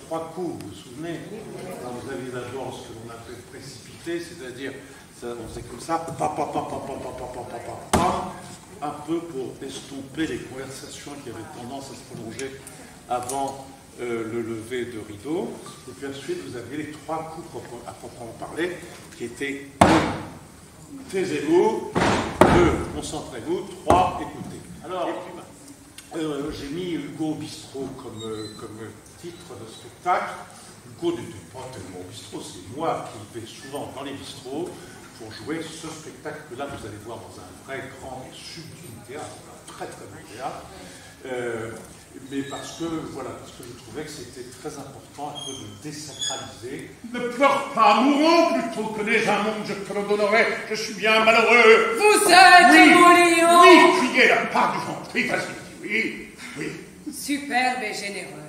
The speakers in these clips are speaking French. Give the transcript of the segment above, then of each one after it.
3 coups, vous vous souvenez? Quand vous aviez d'abord ce que l'on appelle précipité, c'est-à-dire, on faisait comme ça, un peu pour estomper les conversations qui avaient tendance à se prolonger avant le lever de rideau. Et puis ensuite, vous aviez les 3 coups à proprement parler, qui étaient 1, taisez-vous, 2, concentrez-vous, 3, écoutez. Alors, j'ai mis Hugo au bistrot comme titre de spectacle. Hugo n'était pas tellement au bistrot, c'est moi qui vais souvent dans les bistrots pour jouer ce spectacle-là. Vous allez voir dans un vrai grand et sublime théâtre, un très très bon théâtre. Mais parce que je trouvais que c'était très important un peu de désacraliser. Ne pleure pas, mourons plutôt que n'ai un monde, je te le donnerai, je suis bien malheureux. Vous êtes mon lion. Oui, criez la part du ventre, oui, vas-y, oui. Superbe et généreux.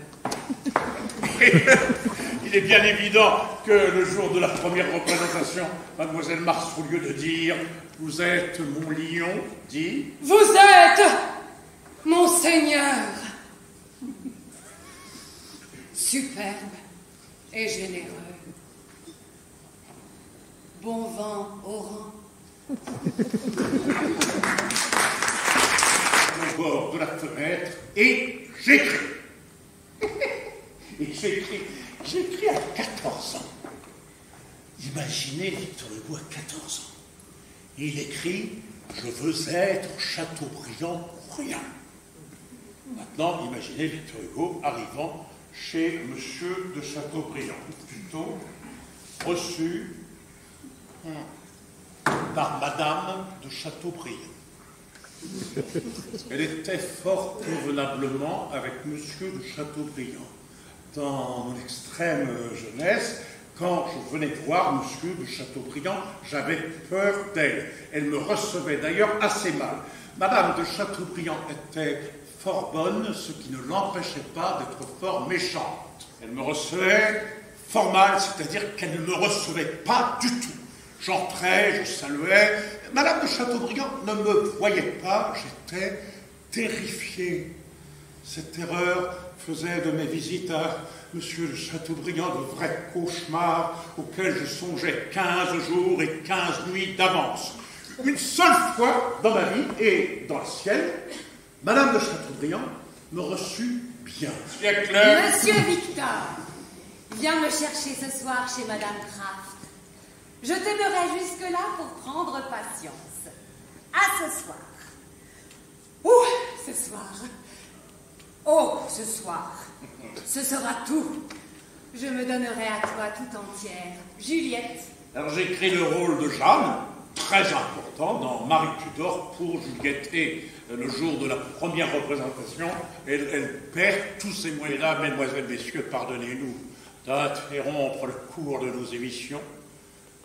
Il est bien évident que le jour de la première représentation, mademoiselle Mars, au lieu de dire « Vous êtes mon lion », dit « Vous êtes mon seigneur ». Superbe et généreux. Bon vent au rang. Au bord de la fenêtre, et j'écris. Et j'écris à 14 ans. Imaginez Victor Hugo à 14 ans. Il écrit « Je veux être Chateaubriand ou rien ». Maintenant, imaginez Victor Hugo arrivant chez Monsieur de Chateaubriand, plutôt reçu par Madame de Chateaubriand. Elle était fort convenablement avec Monsieur de Chateaubriand. Dans mon extrême jeunesse, quand je venais voir Monsieur de Chateaubriand, j'avais peur d'elle. Elle me recevait d'ailleurs assez mal. Madame de Chateaubriand était fort bonne, ce qui ne l'empêchait pas d'être fort méchante. Elle me recevait fort mal, c'est-à-dire qu'elle ne me recevait pas du tout. J'entrais, je saluais. Madame de Chateaubriand ne me voyait pas, j'étais terrifié. Cette terreur faisait de mes visites à Monsieur de Chateaubriand de vrais cauchemars auxquels je songeais 15 jours et 15 nuits d'avance. Une seule fois dans ma vie et dans le ciel, Madame de Chateaubriand me reçut bien. Monsieur Victor, viens me chercher ce soir chez Madame Kraft. Je t'aimerai jusque-là pour prendre patience. À ce soir. Ouh, ce soir. Oh, ce soir. Ce sera tout. Je me donnerai à toi tout entière. Juliette. Alors j'écris le rôle de Jeanne, très important, dans Marie Tudor pour Juliette. Et le jour de la première représentation, elle perd tous ses moyens-là. Mesdemoiselles, messieurs, pardonnez-nous d'interrompre le cours de nos émissions.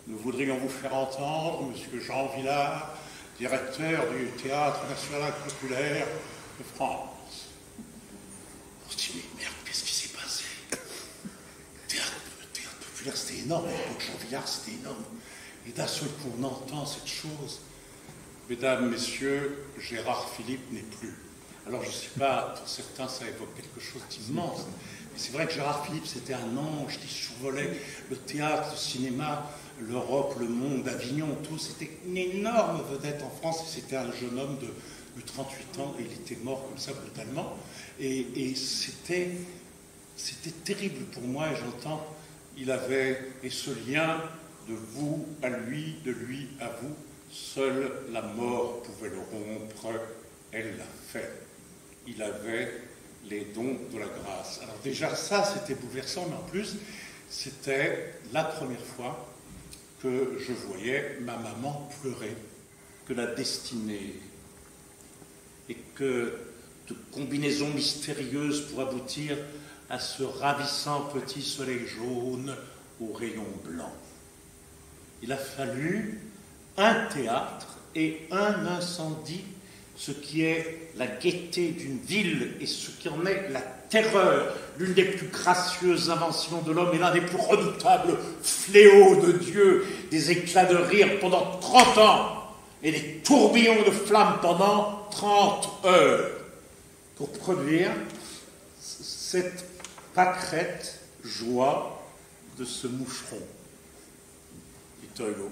Nous voudrions vous faire entendre Monsieur Jean Villard, directeur du Théâtre National Populaire de France. On se dit, mais merde, qu'est-ce qui s'est passé? Théâtre populaire, c'était énorme. Pour Jean Villard, c'était énorme. Et d'un seul coup, on entend cette chose. Mesdames, messieurs, Gérard Philippe n'est plus. Alors, je ne sais pas, pour certains, ça évoque quelque chose d'immense. Mais c'est vrai que Gérard Philippe, c'était un ange qui survolait le théâtre, le cinéma, l'Europe, le monde, Avignon, tout. C'était une énorme vedette en France. C'était un jeune homme de 38 ans et il était mort comme ça brutalement. Et c'était terrible pour moi. Et j'entends, il avait, et ce lien de vous à lui, de lui à vous, seule la mort pouvait le rompre. Elle l'a fait. Il avait les dons de la grâce. Alors déjà, ça, c'était bouleversant, mais en plus, c'était la première fois que je voyais ma maman pleurer, que la destinée, et que de combinaisons mystérieuses pour aboutir à ce ravissant petit soleil jaune aux rayons blancs. Il a fallu un théâtre et un incendie, ce qui est la gaieté d'une ville et ce qui en est la terreur, l'une des plus gracieuses inventions de l'homme et l'un des plus redoutables fléaux de Dieu, des éclats de rire pendant 30 ans et des tourbillons de flammes pendant 30 heures. Pour produire cette pâquerette joie de ce moucheron. Victor Hugo.